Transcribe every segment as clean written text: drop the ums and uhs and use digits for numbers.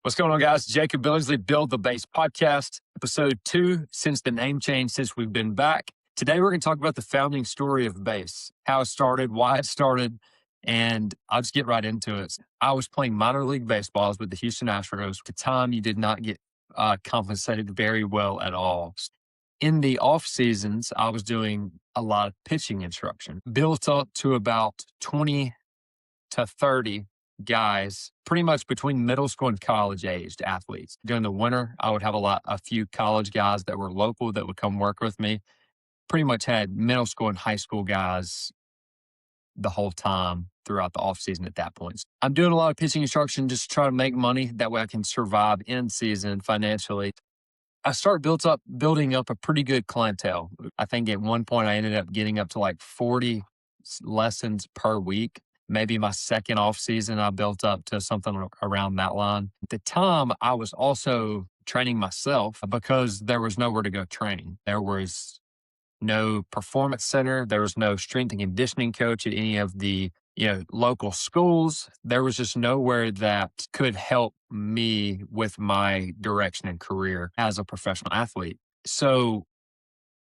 What's going on, guys? Jacob Billingsley, Build the Base podcast, episode 2, since the name change, since we've been back. Today, we're going to talk about the founding story of Base, how it started, why it started, and I'll just get right into it. I was playing minor league baseballs with the Houston Astros. At the time, you did not get compensated very well at all. In the off seasons, I was doing a lot of pitching instruction, built up to about 20 to 30 guys, pretty much between middle school and college aged athletes. During the winter, I would have a few college guys that were local that would come work with me. Pretty much had middle school and high school guys the whole time throughout the off season at that point. I'm doing a lot of pitching instruction just to try to make money. That way I can survive in season financially. I started building up a pretty good clientele. I think at one point I ended up getting up to like 40 lessons per week. Maybe my second off season, I built up to something around that line. At the time, I was also training myself because there was nowhere to go train. There was no performance center. There was no strength and conditioning coach at any of the local schools. There was just nowhere that could help me with my direction and career as a professional athlete. So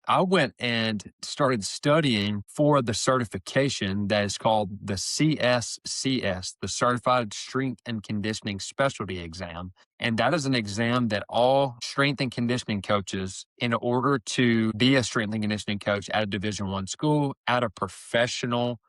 I went and started studying for the certification that is called the CSCS, the Certified Strength and Conditioning Specialty Exam. And that is an exam that all strength and conditioning coaches, in order to be a strength and conditioning coach at a Division I school, at a professional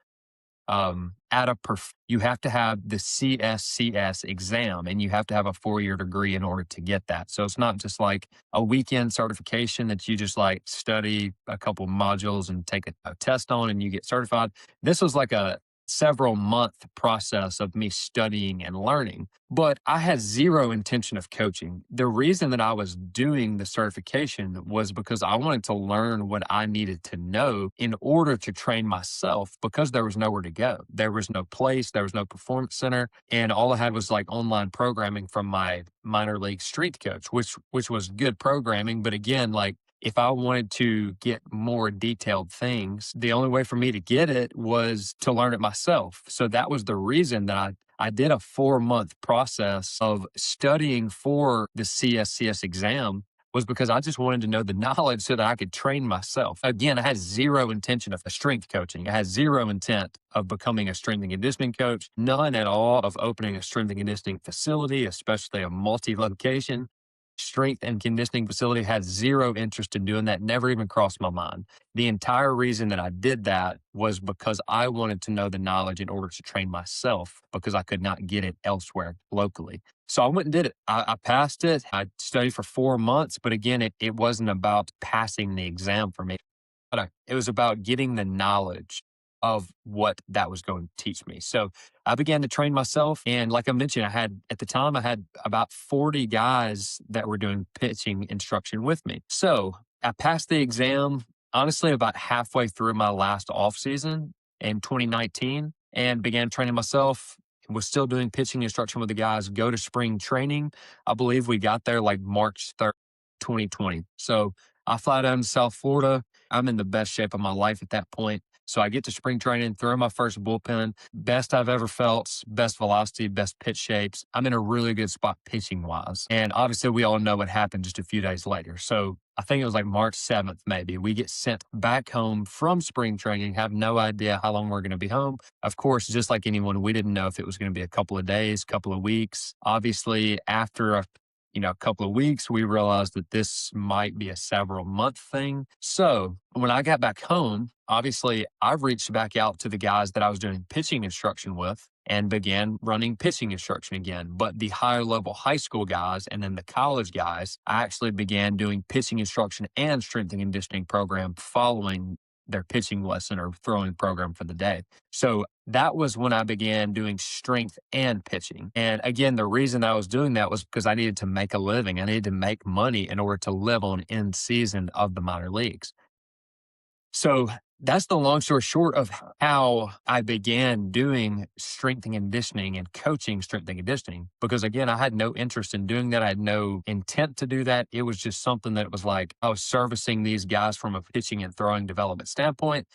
you have to have the CSCS exam, and you have to have a 4-year degree in order to get that. So it's not just like a weekend certification that you just like study a couple modules and take a test on and you get certified. This was like a several month process of me studying and learning, but I had zero intention of coaching. The reason that I was doing the certification was because I wanted to learn what I needed to know in order to train myself, because there was nowhere to go. There was no place, there was no performance center, and all I had was like online programming from my minor league strength coach, which was good programming. But again, like, if I wanted to get more detailed things, the only way for me to get it was to learn it myself. So that was the reason that I did a 4-month process of studying for the CSCS exam, was because I just wanted to know the knowledge so that I could train myself. Again, I had zero intention of strength coaching. I had zero intent of becoming a strength and conditioning coach, none at all of opening a strength and conditioning facility, especially a multi-location strength and conditioning facility. Had zero interest in doing that, never even crossed my mind. The entire reason that I did that was because I wanted to know the knowledge in order to train myself, because I could not get it elsewhere locally. So I went and did it. I passed it. I studied for 4 months, but again, it wasn't about passing the exam for me. But it was about getting the knowledge of what that was going to teach me. So I began to train myself. And like I mentioned, at the time, I had about 40 guys that were doing pitching instruction with me. So I passed the exam, honestly, about halfway through my last off season in 2019, and began training myself. Was still doing pitching instruction with the guys, go to spring training. I believe we got there like March 3rd, 2020. So I fly down to South Florida. I'm in the best shape of my life at that point. So I get to spring training, throw my first bullpen, best I've ever felt, best velocity, best pitch shapes. I'm in a really good spot pitching wise. And obviously we all know what happened just a few days later. So I think it was like March 7th, maybe. We get sent back home from spring training, have no idea how long we're going to be home. Of course, just like anyone, we didn't know if it was going to be a couple of days, couple of weeks. Obviously, after a couple of weeks, we realized that this might be a several month thing. So when I got back home, obviously I reached back out to the guys that I was doing pitching instruction with and began running pitching instruction again. But the higher level high school guys and then the college guys, I actually began doing pitching instruction and strength and conditioning program following their pitching lesson or throwing program for the day. So that was when I began doing strength and pitching. And again, the reason I was doing that was because I needed to make a living. I needed to make money in order to live on in season of the minor leagues. So that's the long story short of how I began doing strength and conditioning and coaching strength and conditioning. Because again, I had no interest in doing that. I had no intent to do that. It was just something that was like I was servicing these guys from a pitching and throwing development standpoint.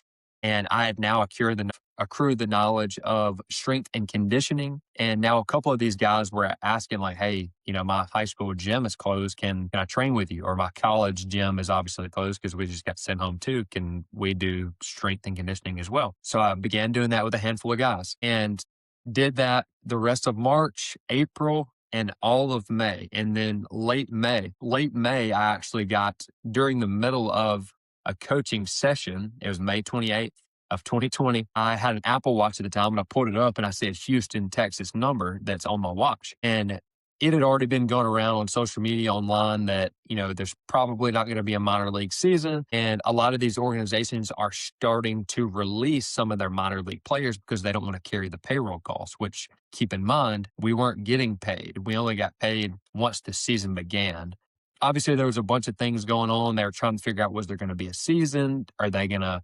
And I had now accrued accrue the knowledge of strength and conditioning. And now a couple of these guys were asking, like, hey, my high school gym is closed. Can I train with you? Or my college gym is obviously closed because we just got sent home too. Can we do strength and conditioning as well? So I began doing that with a handful of guys and did that the rest of March, April, and all of May. And then late May, I actually got during the middle of a coaching session. It was May 28th of 2020. I had an Apple Watch at the time and I pulled it up and I said Houston, Texas number that's on my watch. And it had already been going around on social media online that, there's probably not going to be a minor league season. And a lot of these organizations are starting to release some of their minor league players because they don't want to carry the payroll costs, which keep in mind, we weren't getting paid. We only got paid once the season began. Obviously, there was a bunch of things going on. They were trying to figure out, was there going to be a season? Are they going to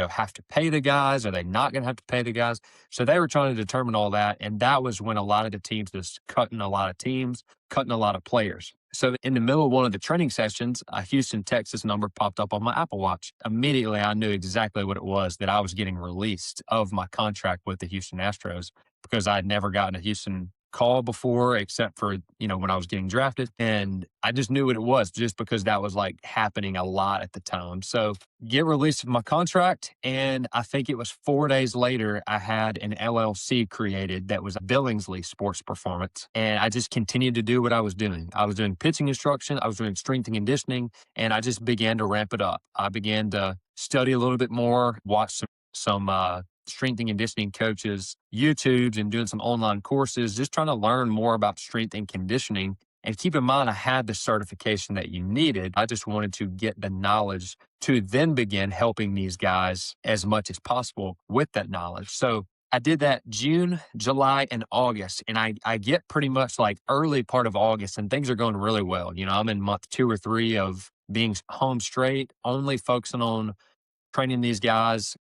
have to pay the guys? Are they not going to have to pay the guys? So they were trying to determine all that. And that was when a lot of the teams was cutting a lot of teams, cutting a lot of players. So in the middle of one of the training sessions, a Houston, Texas number popped up on my Apple Watch. Immediately, I knew exactly what it was, that I was getting released of my contract with the Houston Astros because I had never gotten a Houston call before, except for, when I was getting drafted. And I just knew what it was just because that was like happening a lot at the time. So get released from my contract. And I think it was 4 days later, I had an LLC created that was a Billingsley Sports Performance. And I just continued to do what I was doing. I was doing pitching instruction. I was doing strength and conditioning, and I just began to ramp it up. I began to study a little bit more, watch some strength and conditioning coaches, YouTubes, and doing some online courses, just trying to learn more about strength and conditioning. And keep in mind, I had the certification that you needed. I just wanted to get the knowledge to then begin helping these guys as much as possible with that knowledge. So I did that June, July, and August. And I get pretty much like early part of August and things are going really well. I'm in month 2 or 3 of being home straight, only focusing on training these guys.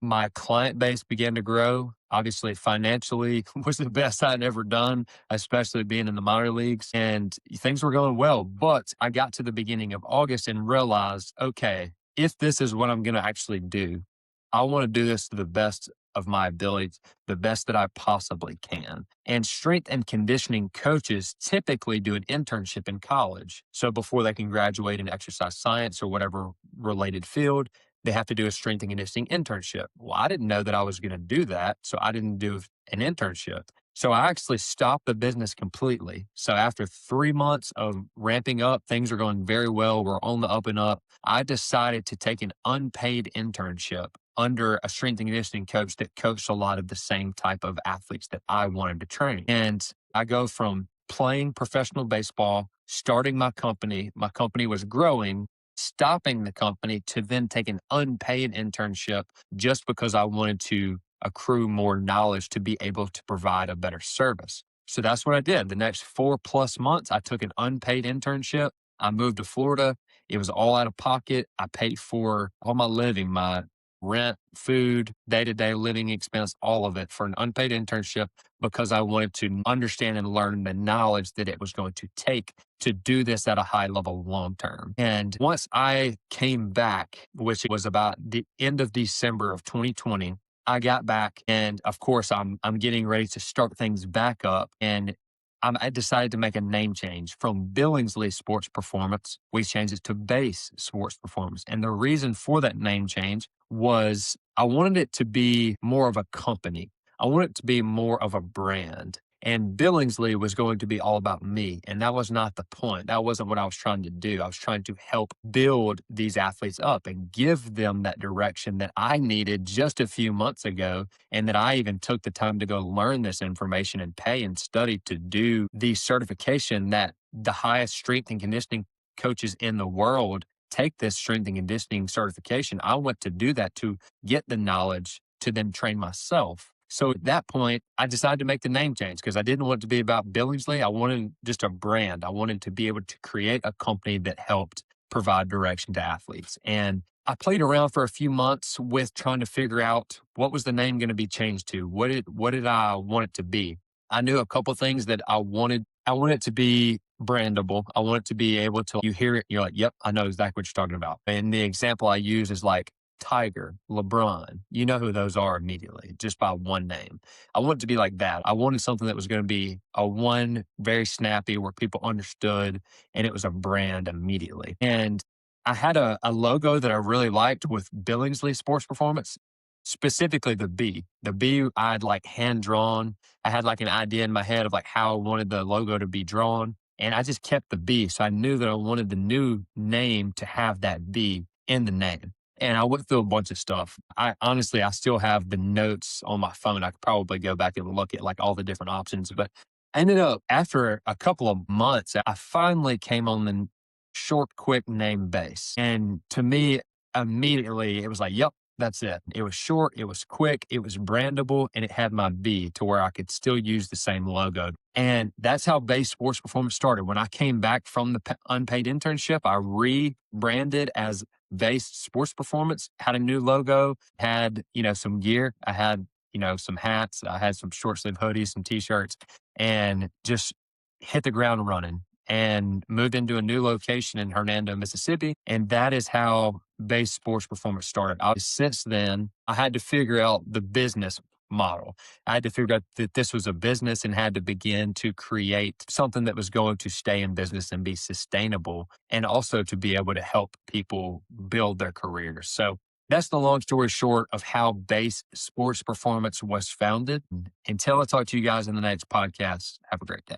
My client base began to grow. Obviously, financially was the best I'd ever done, especially being in the minor leagues. And things were going well. But I got to the beginning of August and realized, okay, if this is what I'm going to actually do, I want to do this to the best of my abilities, the best that I possibly can. And strength and conditioning coaches typically do an internship in college. So before they can graduate in exercise science or whatever related field, they have to do a strength and conditioning internship. Well, I didn't know that I was going to do that. So I didn't do an internship. So I actually stopped the business completely. So after 3 months of ramping up, things are going very well. We're on the up and up. I decided to take an unpaid internship under a strength and conditioning coach that coached a lot of the same type of athletes that I wanted to train. And I go from playing professional baseball, starting my company was growing, stopping the company to then take an unpaid internship just because I wanted to accrue more knowledge to be able to provide a better service. So that's what I did. The next 4+ months, I took an unpaid internship. I moved to Florida. It was all out of pocket. I paid for all my living, my rent, food, day-to-day living expense, all of it for an unpaid internship because I wanted to understand and learn the knowledge that it was going to take to do this at a high level long term. And once I came back, which was about the end of December of 2020, I got back and of course I'm getting ready to start things back up. And I decided to make a name change from Billingsley Sports Performance. We changed it to Base Sports Performance. And the reason for that name change was I wanted it to be more of a company. I wanted it to be more of a brand. And Billingsley was going to be all about me. And that was not the point. That wasn't what I was trying to do. I was trying to help build these athletes up and give them that direction that I needed just a few months ago. And that I even took the time to go learn this information and pay and study to do the certification that the highest strength and conditioning coaches in the world take this strength and conditioning certification. I went to do that to get the knowledge to then train myself. So at that point, I decided to make the name change because I didn't want it to be about Billingsley. I wanted just a brand. I wanted to be able to create a company that helped provide direction to athletes. And I played around for a few months with trying to figure out what was the name going to be changed to? What did I want it to be? I knew a couple of things that I wanted. I want it to be brandable. I want it to be able to, you hear it, you're like, yep, I know exactly what you're talking about. And the example I use is like, Tiger, LeBron, you know who those are immediately just by one name. I want it to be like that. I wanted something that was going to be a one very snappy where people understood and it was a brand immediately. And I had a logo that I really liked with Billingsley Sports Performance, specifically the B. The B I'd like hand drawn. I had like an idea in my head of like how I wanted the logo to be drawn. And I just kept the B. So I knew that I wanted the new name to have that B in the name. And I went through a bunch of stuff. I honestly, I still have the notes on my phone. I could probably go back and look at like all the different options. But I ended up after a couple of months, I finally came on the short, quick name base. And to me, immediately it was like, yep, that's it. It was short, it was quick, it was brandable, and it had my B to where I could still use the same logo. And that's how Base Sports Performance started. When I came back from the unpaid internship, I rebranded as Base Sports Performance, had a new logo, had, some gear. I had, some hats, I had some short sleeve hoodies, some t-shirts, and just hit the ground running and moved into a new location in Hernando, Mississippi. And that is how Base Sports Performance started. Since then, I had to figure out the business model. I had to figure out that this was a business and had to begin to create something that was going to stay in business and be sustainable and also to be able to help people build their careers. So that's the long story short of how Base Sports Performance was founded. Until I talk to you guys in the next podcast, have a great day.